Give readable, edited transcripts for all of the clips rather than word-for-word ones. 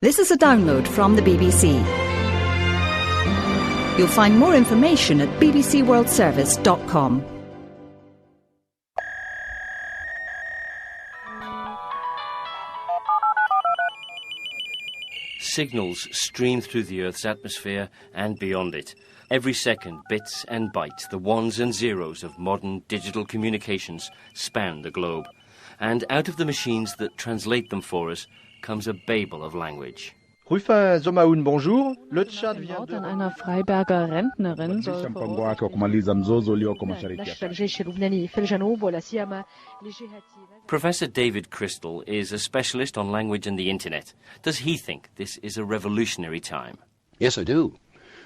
This is a download from the BBC. You'll find more information at bbcworldservice.com. Signals stream through the Earth's atmosphere and beyond it. Every second, bits and bytes, the ones and zeros of modern digital communications span the globe. And out of the machines that translate them for us comes a babel of language. Bonjour. Le Tschad vient Mord an einer Freiberger Rentnerin soll Professor David Crystal is a specialist on language and the internet. Does he think this is a revolutionary time? Yes, I do.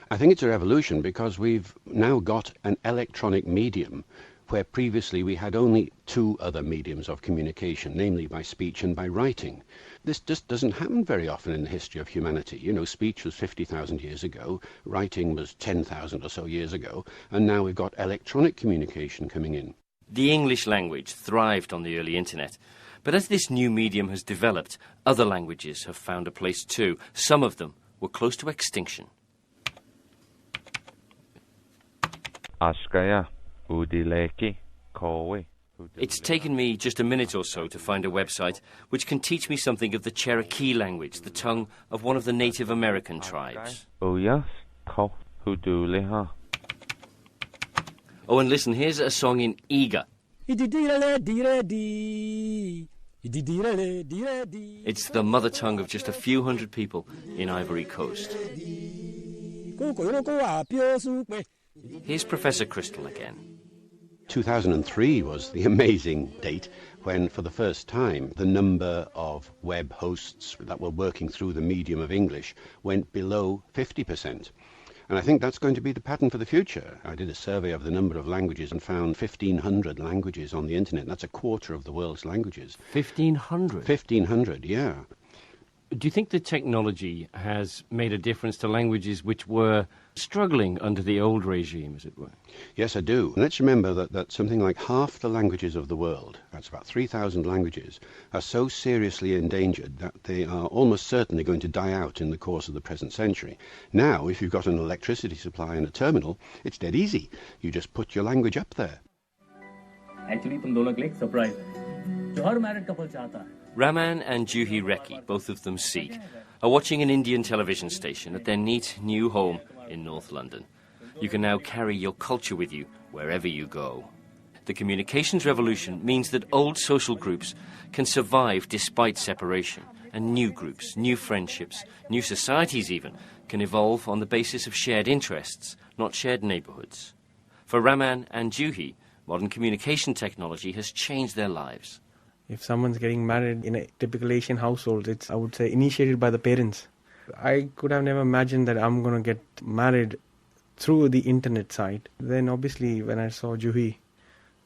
I think it's a revolution because we've now got an electronic medium where previously we had only two other mediums of communication, namely by speech and by writing. This just doesn't happen very often in the history of humanity. You know, speech was 50,000 years ago, writing was 10,000 or so years ago, and now we've got electronic communication coming in. The English language thrived on the early internet. But as this new medium has developed, other languages have found a place too. Some of them were close to extinction. Askaya. It's taken me just a minute or so to find a website which can teach me something of the Cherokee language, the tongue of one of the Native American tribes. Oh, yes. Oh, and listen, here's a song in Iga. It's the mother tongue of just a few hundred people in Ivory Coast. Here's Professor Crystal again. 2003 was the amazing date when, for the first time, the number of web hosts that were working through the medium of English went below 50%. And I think that's going to be the pattern for the future. I did a survey of the number of languages and found 1,500 languages on the internet. That's a quarter of the world's languages. 1,500? 1,500, yeah. Do you think the technology has made a difference to languages which were struggling under the old regime, as it were? Yes, I do. Let's remember that something like half the languages of the world, that's about 3,000 languages, are so seriously endangered that they are almost certainly going to die out in the course of the present century. Now, if you've got an electricity supply and a terminal, it's dead easy. You just put your language up there. Actually, तुम दोनों के लिए surprise है. जो हर married couple चाहता है. Raman and Juhi Rekhi, both of them Sikh, are watching an Indian television station at their neat new home in North London. You can now carry your culture with you wherever you go. The communications revolution means that old social groups can survive despite separation, and new groups, new friendships, new societies even, can evolve on the basis of shared interests, not shared neighbourhoods. For Raman and Juhi, modern communication technology has changed their lives. If someone's getting married in a typical Asian household, it's, I would say, initiated by the parents. I could have never imagined that I'm going to get married through the internet site. Then obviously when I saw Juhi,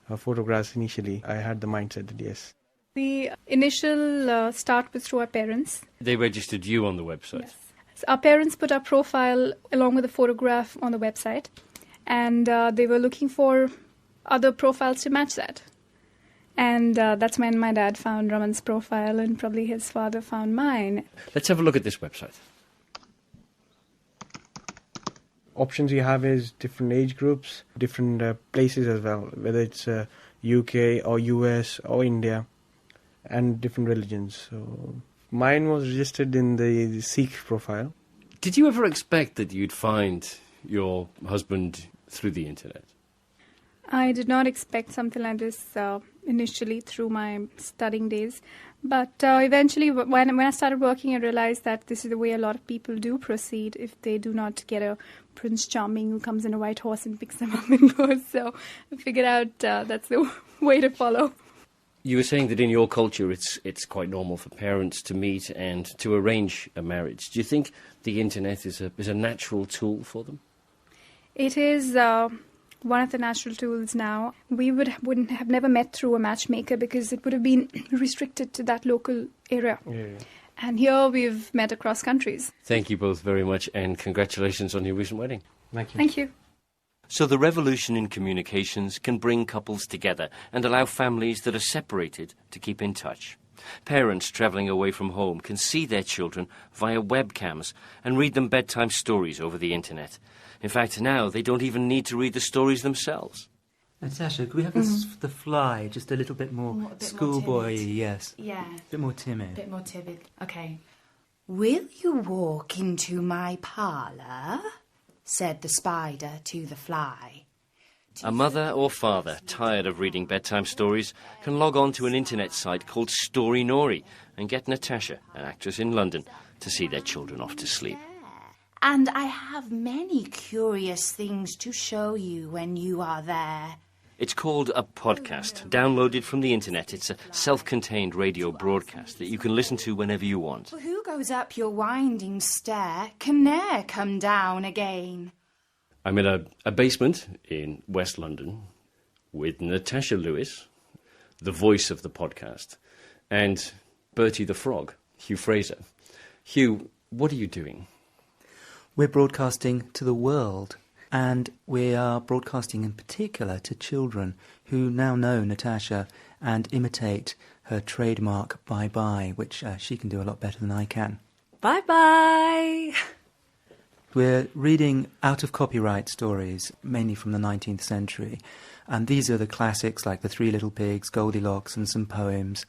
her photographs initially, I had the mindset that yes. The initial start was through our parents. They registered you on the website? Yes. So our parents put our profile along with a photograph on the website, and they were looking for other profiles to match that. And that's when my dad found Raman's profile and probably his father found mine. Let's have a look at this website. Options you have is different age groups, different places as well, whether it's UK or US or India, and different religions. So mine was registered in the Sikh profile. Did you ever expect that you'd find your husband through the internet? I did not expect something like this initially through my studying days. But eventually, when I started working, I realized that this is the way a lot of people do proceed if they do not get a Prince Charming who comes in a white horse and picks them up and goes. So I figured out that's the way to follow. You were saying that in your culture it's quite normal for parents to meet and to arrange a marriage. Do you think the internet is a natural tool for them? It is one of the natural tools now. We wouldn't have never met through a matchmaker because it would have been restricted to that local area. Yeah. And here we've met across countries. Thank you both very much, and congratulations on your recent wedding. Thank you. Thank you. So the revolution in communications can bring couples together and allow families that are separated to keep in touch. Parents travelling away from home can see their children via webcams and read them bedtime stories over the internet. In fact, now they don't even need to read the stories themselves. Natasha, could we have the fly just a little bit more schoolboy? Yes. Yeah. A bit more timid. Bit more timid. Okay. Will you walk into my parlour? Said the spider to the fly. A mother or father tired of reading bedtime stories can log on to an internet site called Story Nori and get Natasha, an actress in London, to see their children off to sleep. And I have many curious things to show you when you are there. It's called a podcast, downloaded from the internet. It's a self-contained radio broadcast that you can listen to whenever you want. Well, who goes up your winding stair can ne'er come down again. I'm in a basement in West London with Natasha Lewis, the voice of the podcast, and Bertie the Frog, Hugh Fraser. Hugh, what are you doing? We're broadcasting to the world, and we are broadcasting in particular to children who now know Natasha and imitate her trademark bye-bye, which she can do a lot better than I can. Bye-bye! We're reading out-of-copyright stories, mainly from the 19th century, and these are the classics like The Three Little Pigs, Goldilocks, and some poems.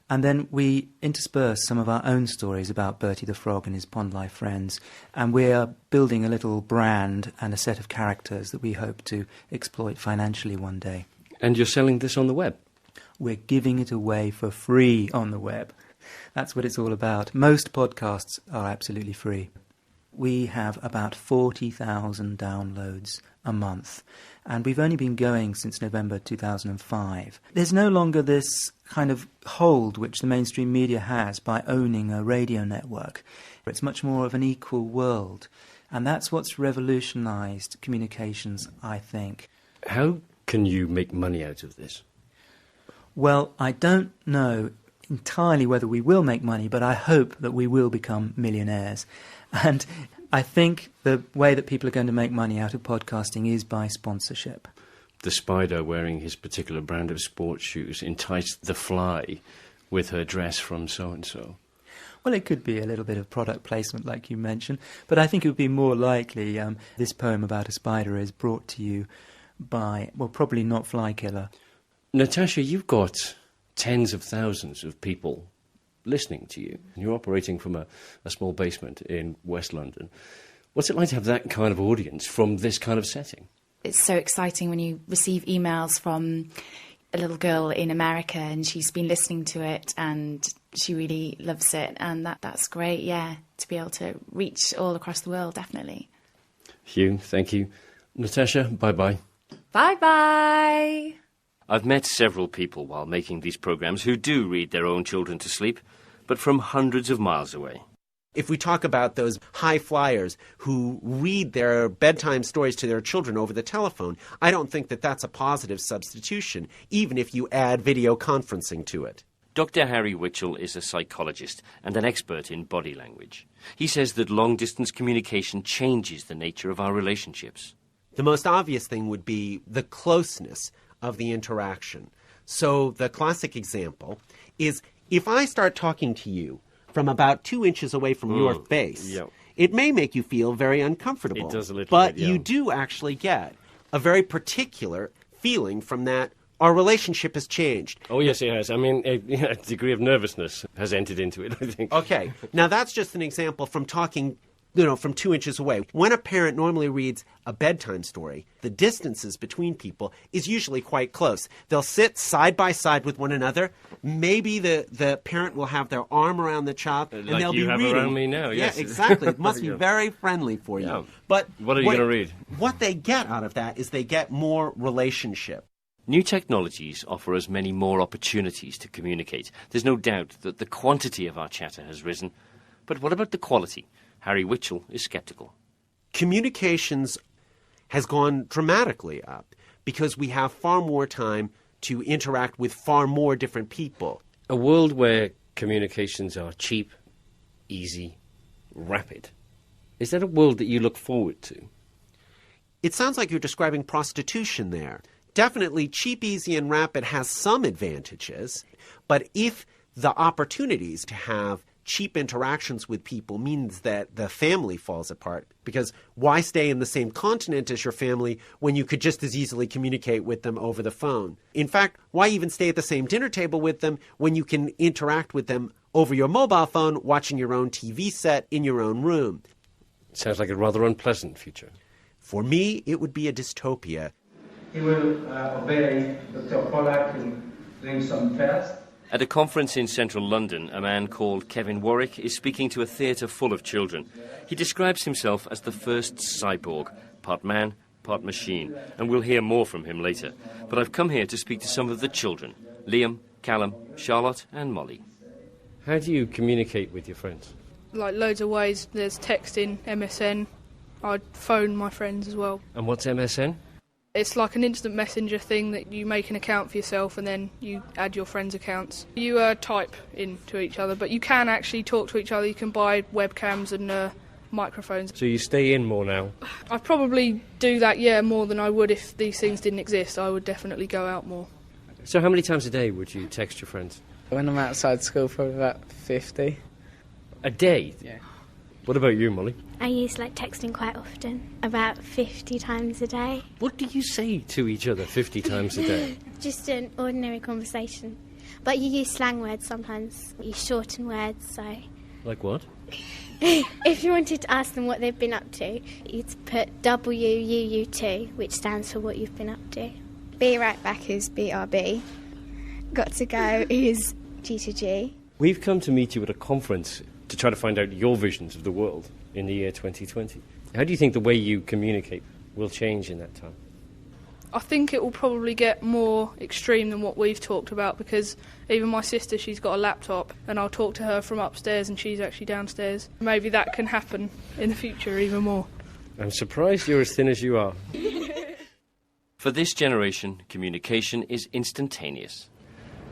And then we intersperse some of our own stories about Bertie the Frog and his pond life friends, and we're building a little brand and a set of characters that we hope to exploit financially one day. And you're selling this on the web? We're giving it away for free on the web. That's what it's all about. Most podcasts are absolutely free. We have about 40,000 downloads a month, and we've only been going since November 2005. There's no longer this kind of hold which the mainstream media has by owning a radio network. It's much more of an equal world, and that's what's revolutionised communications, I think. How can you make money out of this? Well, I don't know entirely whether we will make money, but I hope that we will become millionaires. And I think the way that people are going to make money out of podcasting is by sponsorship. The spider wearing his particular brand of sports shoes enticed the fly with her dress from so-and-so. Well, it could be a little bit of product placement, like you mentioned, but I think it would be more likely this poem about a spider is brought to you by, well, probably not Fly Killer. Natasha, you've got tens of thousands of people listening to you. You're operating from a small basement in West London. What's it like to have that kind of audience from this kind of setting? It's so exciting when you receive emails from a little girl in America and she's been listening to it and she really loves it, and that's great, yeah, to be able to reach all across the world, definitely. Hugh, thank you. Natasha, bye-bye. Bye-bye! I've met several people while making these programmes who do read their own children to sleep, but from hundreds of miles away. If we talk about those high flyers who read their bedtime stories to their children over the telephone, I don't think that that's a positive substitution, even if you add video conferencing to it. Dr. Harry Witchell is a psychologist and an expert in body language. He says that long-distance communication changes the nature of our relationships. The most obvious thing would be the closeness of the interaction. So the classic example is if I start talking to you from about 2 inches away from your face, it may make you feel very uncomfortable. It does a little but bit, yeah. You do actually get a very particular feeling from that. Our relationship has changed. Oh, yes, it has. I mean, a degree of nervousness has entered into it, I think. Okay. Now, that's just an example from talking, from 2 inches away. When a parent normally reads a bedtime story, the distances between people is usually quite close. They'll sit side by side with one another. Maybe the parent will have their arm around the child, and like they'll you be have reading. Around me now, yes. Yeah, exactly. It must be very friendly for you. Yeah. But what are you going to read? What they get out of that is they get more relationship. New technologies offer us many more opportunities to communicate. There's no doubt that the quantity of our chatter has risen. But what about the quality? Harry Witchell is sceptical. Communications has gone dramatically up because we have far more time to interact with far more different people. A world where communications are cheap, easy, rapid. Is that a world that you look forward to? It sounds like you're describing prostitution there. Definitely cheap, easy, and rapid has some advantages, but if the opportunities to have cheap interactions with people means that the family falls apart. Because why stay in the same continent as your family when you could just as easily communicate with them over the phone? In fact, why even stay at the same dinner table with them when you can interact with them over your mobile phone, watching your own TV set in your own room? Sounds like a rather unpleasant future. For me, it would be a dystopia. He will obey Dr. Pollack and doing some tests. At a conference in central London, a man called Kevin Warwick is speaking to a theatre full of children. He describes himself as the first cyborg, part man, part machine, and we'll hear more from him later. But I've come here to speak to some of the children, Liam, Callum, Charlotte and Molly. How do you communicate with your friends? Like loads of ways. There's texting, MSN. I'd phone my friends as well. And what's MSN? It's like an instant messenger thing that you make an account for yourself and then you add your friends' accounts. You type into each other, but you can actually talk to each other. You can buy webcams and microphones. So you stay in more now? I probably do that, more than I would if these things didn't exist. I would definitely go out more. So how many times a day would you text your friends? When I'm outside school, probably about 50. A day? Yeah. What about you, Molly? I use texting quite often, about 50 times a day. What do you say to each other 50 times a day? Just an ordinary conversation. But you use slang words sometimes. You shorten words, so... Like what? If you wanted to ask them what they've been up to, you'd put WUUT, which stands for what you've been up to. Be right back is BRB. Got to go is G2G. We've come to meet you at a conference to try to find out your visions of the world in the year 2020. How do you think the way you communicate will change in that time? I think it will probably get more extreme than what we've talked about, because even my sister, she's got a laptop and I'll talk to her from upstairs and she's actually downstairs. Maybe that can happen in the future even more. I'm surprised you're as thin as you are. For this generation, communication is instantaneous.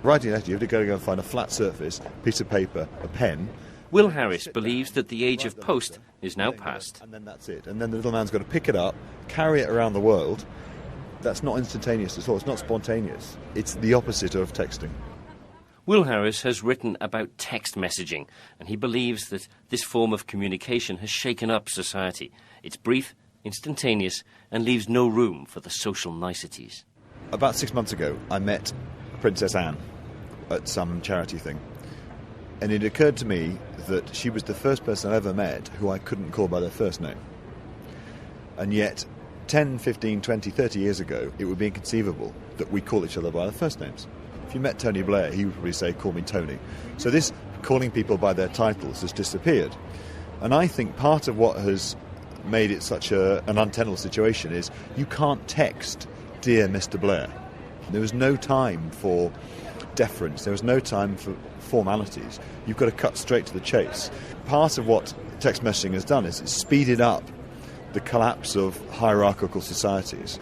Writing a letter, you have to go and find a flat surface, piece of paper, a pen. Will Harris believes that the age of post is now past. And then that's it. And then the little man's got to pick it up, carry it around the world. That's not instantaneous at all. It's not spontaneous. It's the opposite of texting. Will Harris has written about text messaging, and he believes that this form of communication has shaken up society. It's brief, instantaneous, and leaves no room for the social niceties. About 6 months ago, I met Princess Anne at some charity thing. And it occurred to me that she was the first person I ever met who I couldn't call by their first name. And yet, 10, 15, 20, 30 years ago, it would be inconceivable that we call each other by their first names. If you met Tony Blair, he would probably say, call me Tony. So this calling people by their titles has disappeared. And I think part of what has made it such an untenable situation is you can't text, dear Mr. Blair. There was no time for deference. There was no time for formalities. You've got to cut straight to the chase. Part of what text messaging has done is it's speeded up the collapse of hierarchical societies.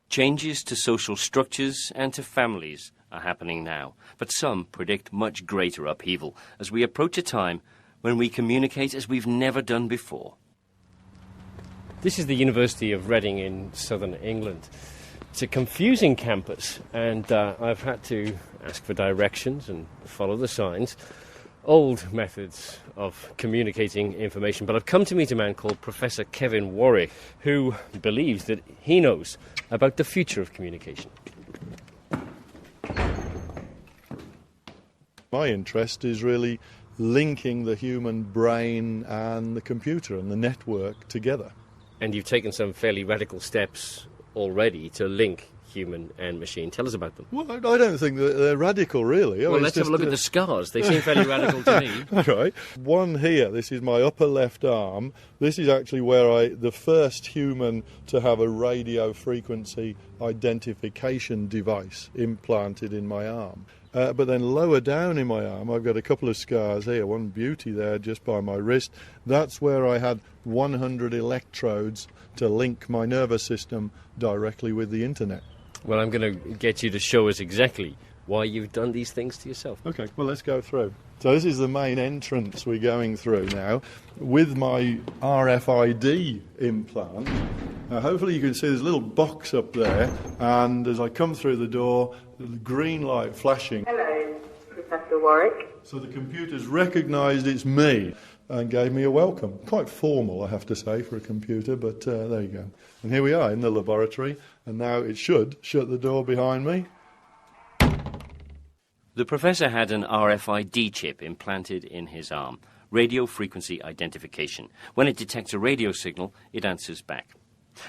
Changes to social structures and to families are happening now, but some predict much greater upheaval as we approach a time when we communicate as we've never done before. This is the University of Reading in southern England. It's a confusing campus, and I've had to ask for directions and follow the signs. Old methods of communicating information, but I've come to meet a man called Professor Kevin Warwick, who believes that he knows about the future of communication. My interest is really linking the human brain and the computer and the network together. And you've taken some fairly radical steps already to link human and machine. Tell us about them. Well, I don't think that they're radical, really. Well, let's have a look at the scars. They seem fairly radical to me. All right. One here, this is my upper left arm. This is actually where the first human to have a radio frequency identification device implanted in my arm. But then lower down in my arm, I've got a couple of scars here, one beauty there just by my wrist. That's where I had 100 electrodes to link my nervous system directly with the internet. Well, I'm going to get you to show us exactly why you've done these things to yourself. OK, well, let's go through. So this is the main entrance we're going through now with my RFID implant. Hopefully you can see there's a little box up there, and as I come through the door, the green light flashing. Hello, Professor Warwick. So the computer's recognised it's me and gave me a welcome. Quite formal, I have to say, for a computer, but there you go. And here we are in the laboratory, and now it should shut the door behind me. The professor had an RFID chip implanted in his arm, radio frequency identification. When it detects a radio signal, it answers back.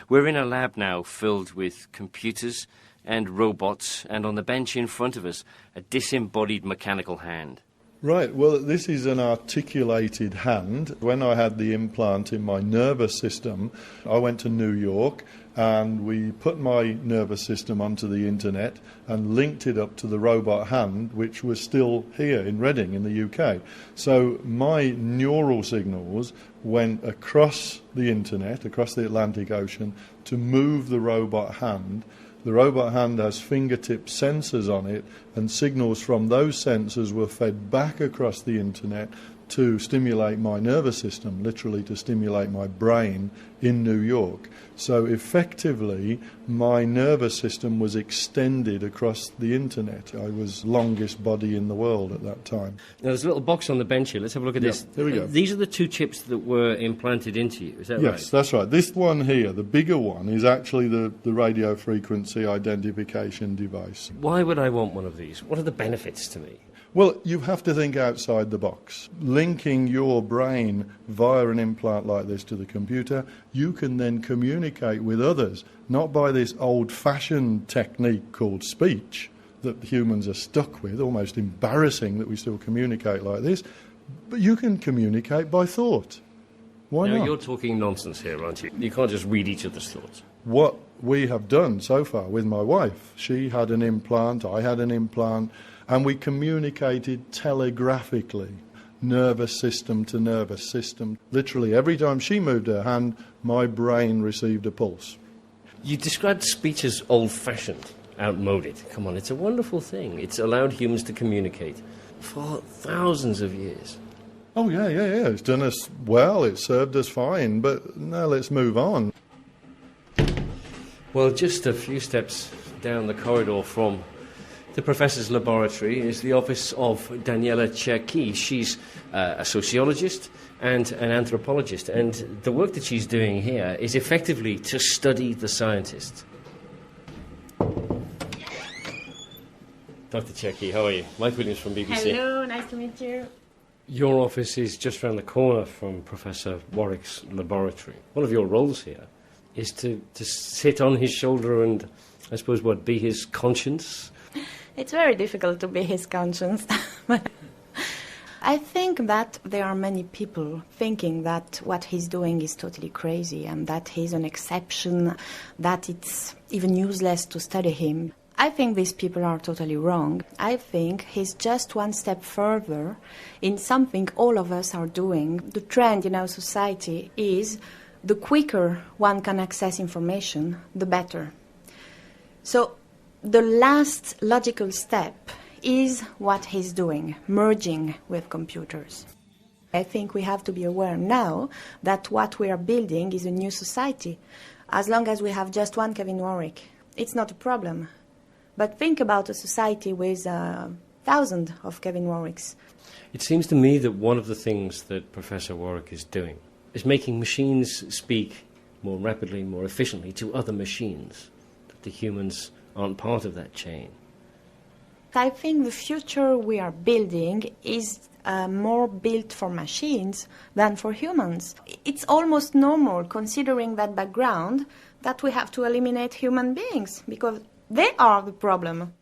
We're in a lab now filled with computers and robots, and on the bench in front of us, a disembodied mechanical hand. Right, well, this is an articulated hand. When I had the implant in my nervous system, I went to New York and we put my nervous system onto the internet and linked it up to the robot hand, which was still here in Reading in the UK. So my neural signals went across the internet, across the Atlantic Ocean, to move the robot hand. The robot hand has fingertip sensors on it, and signals from those sensors were fed back across the internet to stimulate my nervous system, literally to stimulate my brain in New York. So effectively, my nervous system was extended across the internet. I was longest body in the world at that time. Now, there's a little box on the bench here. Let's have a look at this. Here we go. These are the two chips that were implanted into you, is that right? Yes, that's right. This one here, the bigger one, is actually the radio frequency identification device. Why would I want one of these? What are the benefits to me? Well, you have to think outside the box. Linking your brain via an implant like this to the computer, you can then communicate with others, not by this old-fashioned technique called speech that humans are stuck with, almost embarrassing that we still communicate like this, but you can communicate by thought. Why not? Now, you're talking nonsense here, aren't you? You can't just read each other's thoughts. What we have done so far with my wife, she had an implant, I had an implant, and we communicated telegraphically, nervous system to nervous system. Literally, every time she moved her hand, my brain received a pulse. You described speech as old-fashioned, outmoded. Come on, it's a wonderful thing. It's allowed humans to communicate for thousands of years. Oh, yeah. It's done us well, it served us fine, but now let's move on. Well, just a few steps down the corridor from the professor's laboratory is the office of Daniela Cherki. She's a sociologist and an anthropologist, and the work that she's doing here is effectively to study the scientist. Dr. Cherki, how are you? Mike Williams from BBC. Hello, nice to meet you. Your office is just round the corner from Professor Warwick's laboratory. One of your roles here is to sit on his shoulder and, I suppose, be his conscience? It's very difficult to be his conscience. I think that there are many people thinking that what he's doing is totally crazy and that he's an exception, that it's even useless to study him. I think these people are totally wrong. I think he's just one step further in something all of us are doing. The trend in our society is the quicker one can access information, the better. So the last logical step is what he's doing, merging with computers. I think we have to be aware now that what we are building is a new society. As long as we have just one Kevin Warwick, it's not a problem. But think about a society with 1,000 of Kevin Warwicks. It seems to me that one of the things that Professor Warwick is doing is making machines speak more rapidly, more efficiently to other machines, that the humans aren't part of that chain. I think the future we are building is more built for machines than for humans. It's almost normal, considering that background, that we have to eliminate human beings, because they are the problem.